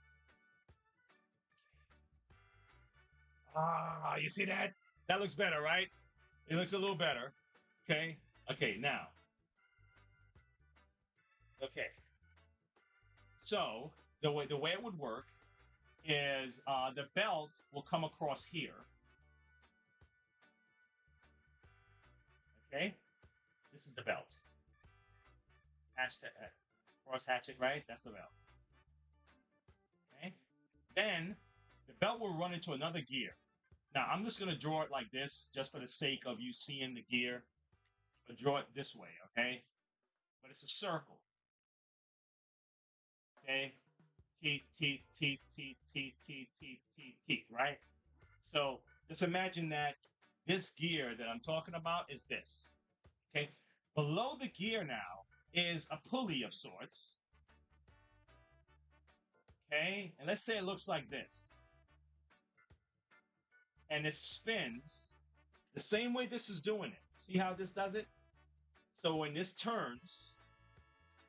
You see that? That looks better, right? It looks a little better. Okay. Okay, now. Okay. So the way it would work is the belt will come across here. Okay. This is the belt. Cross hatchet, right? That's the belt. Okay. Then the belt will run into another gear. Now I'm just gonna draw it like this, just for the sake of you seeing the gear. draw it this way, okay? But it's a circle, okay? Teeth, teeth, teeth, teeth, teeth, teeth, teeth, teeth, teeth, right? So just imagine that this gear that I'm talking about is this, okay? Below the gear now is a pulley of sorts, okay? And let's say it looks like this. And it spins the same way this is doing it. See how this does it? So when this turns,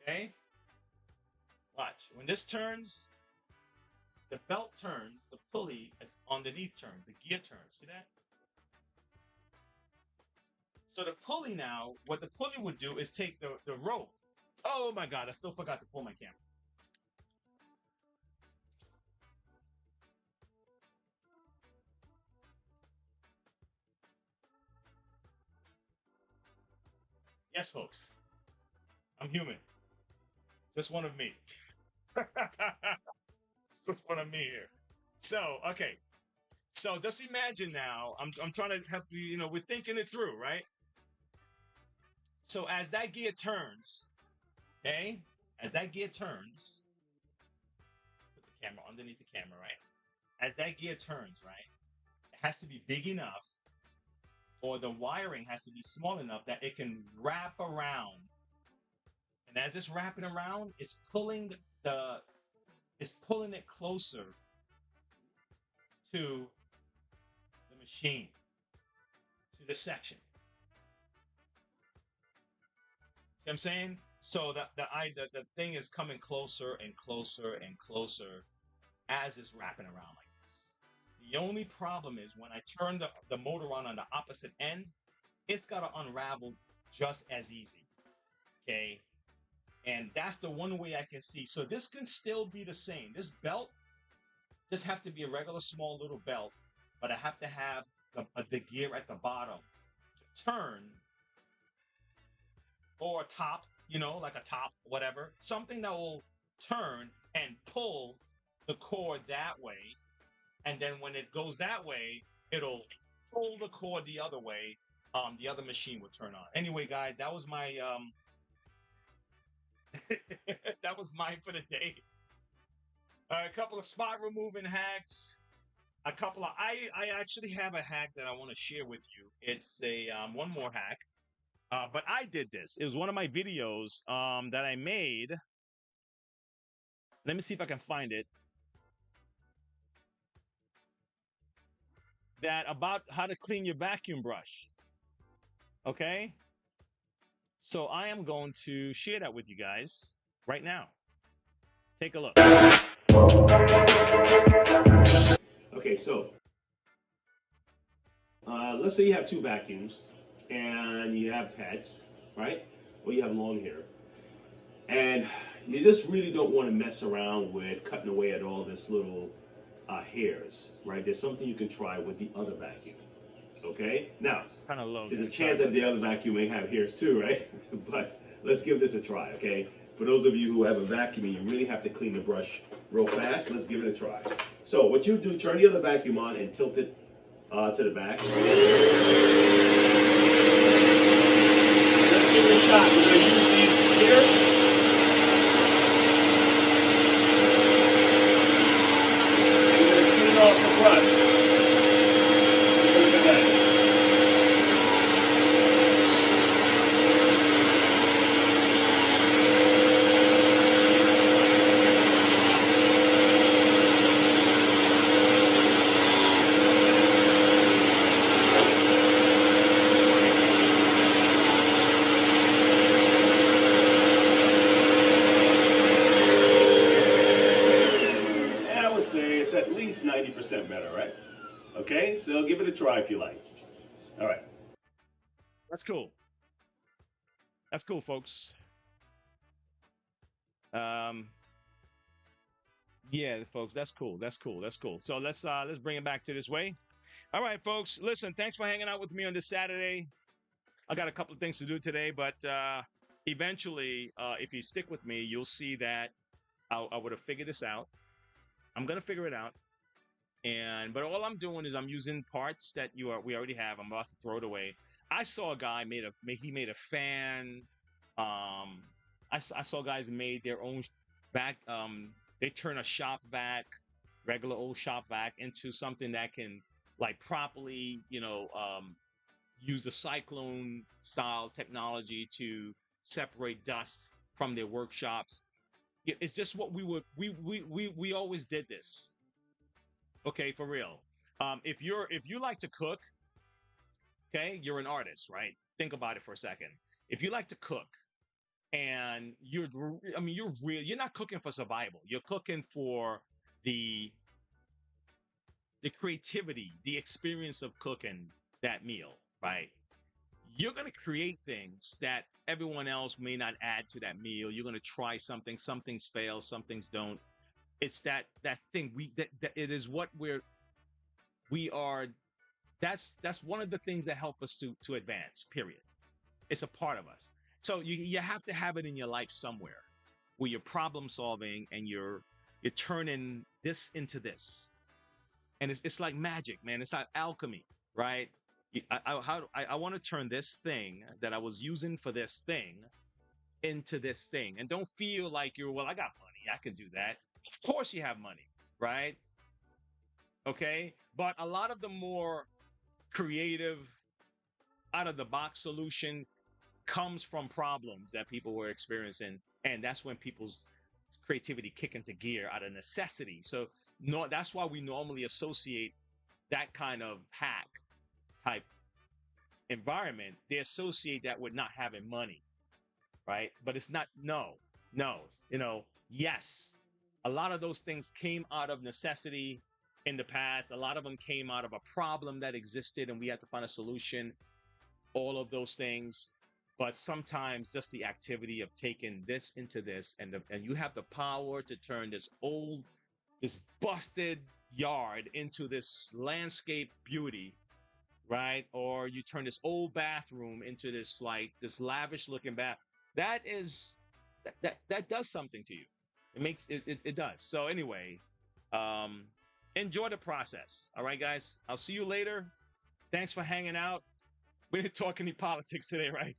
okay? Watch. When this turns, the belt turns, the pulley underneath turns, the gear turns. See that? So the pulley now, what the pulley would do is take the rope. Oh my God, I still forgot to pull my camera. Yes, folks. I'm human. Just one of me. It's just one of me here. So, okay. So just imagine now, I'm trying to help you, we're thinking it through, right? So as that gear turns, okay, as that gear turns, put the camera underneath the camera, right? As that gear turns, right, it has to be big enough, or the wiring has to be small enough that it can wrap around. And as it's wrapping around, it's pulling it closer to the machine, to the section. See what I'm saying? So the thing is coming closer and closer and closer as it's wrapping around like this. The only problem is when I turn the motor on the opposite end, it's got to unravel just as easy. Okay. And that's the one way I can see. So this can still be the same. This belt just have to be a regular small little belt, but I have to have the gear at the bottom to turn, or a top, like a top, whatever, something that will turn and pull the cord that way. And then when it goes that way, it'll pull the cord the other way. The other machine will turn on. Anyway, guys, that was my that was mine for the day. A couple of spot removing hacks. A couple of I actually have a hack that I want to share with you. It's a one more hack. But I did this. It was one of my videos that I made. Let me see if I can find it. That about how to clean your vacuum brush. Okay. So I am going to share that with you guys right now. Take a look. Okay, so let's say you have two vacuums and you have pets, right? Or you have long hair. And you just really don't want to mess around with cutting away at all this little hairs, right? There's something you can try with the other vacuum. Okay, now kind of low. There's a chance that the other vacuum may have hairs too, right? But let's give this a try, okay? For those of you who have a vacuum and you really have to clean the brush real fast, let's give it a try. So what you do, turn the other vacuum on and tilt it to the back. Let's give it a shot. We're going to use these here. Off the brush. Look at that. And I would say it's at least 90% better, right? Okay, so give it a try if you like. All right. That's cool. That's cool, folks. Yeah, folks, that's cool. That's cool. That's cool. So let's bring it back to this way. All right, folks. Listen, thanks for hanging out with me on this Saturday. I got a couple of things to do today, but eventually, if you stick with me, you'll see that I would have figured this out. I'm gonna figure it out. But all I'm doing is I'm using parts that we already have. I'm about to throw it away. I saw a guy he made a fan. I saw guys made their own vac. They turn a shop vac, regular old shop vac, into something that can like properly, use a cyclone style technology to separate dust from their workshops. It's just what we always did this. Okay, for real. If you like to cook, okay, you're an artist, right? Think about it for a second. If you like to cook and you're not cooking for survival. You're cooking for the the creativity, the experience of cooking that meal, right? You're going to create things that everyone else may not add to that meal. You're going to try something, some things fail, some things don't. It's that thing that it is what we are. That's one of the things that help us to advance. Period. It's a part of us. So you have to have it in your life somewhere where you're problem solving and you're turning this into this, and it's like magic, man. It's like alchemy, right? I want to turn this thing that I was using for this thing into this thing, and don't feel like well, I got money, I can do that. Of course, you have money, right? Okay, but a lot of the more creative, out of the box solution comes from problems that people were experiencing, and that's when people's creativity kick into gear out of necessity. So no, that's why we normally associate that kind of hack type environment. They associate that with not having money, right? But it's not. No, yes, a lot of those things came out of necessity in the past. A lot of them came out of a problem that existed and we had to find a solution. All of those things. But sometimes just the activity of taking this into this, and you have the power to turn this busted yard into this landscape beauty, right? Or you turn this old bathroom into this lavish looking bath. That does something to you. It does. So anyway, enjoy the process. All right, guys. I'll see you later. Thanks for hanging out. We didn't talk any politics today, right?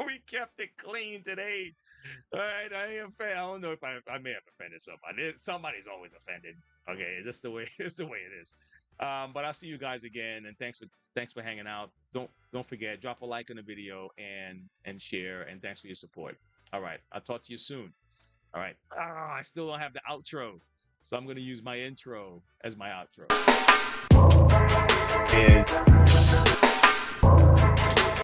We kept it clean today. All right, I don't know if I may have offended somebody. Somebody's always offended. Okay, it's just the way it's the way it is. But I'll see you guys again, and thanks for hanging out. Don't forget, drop a like on the video and share, and thanks for your support. All right, I'll talk to you soon. All right. I still don't have the outro, so I'm gonna use my intro as my outro.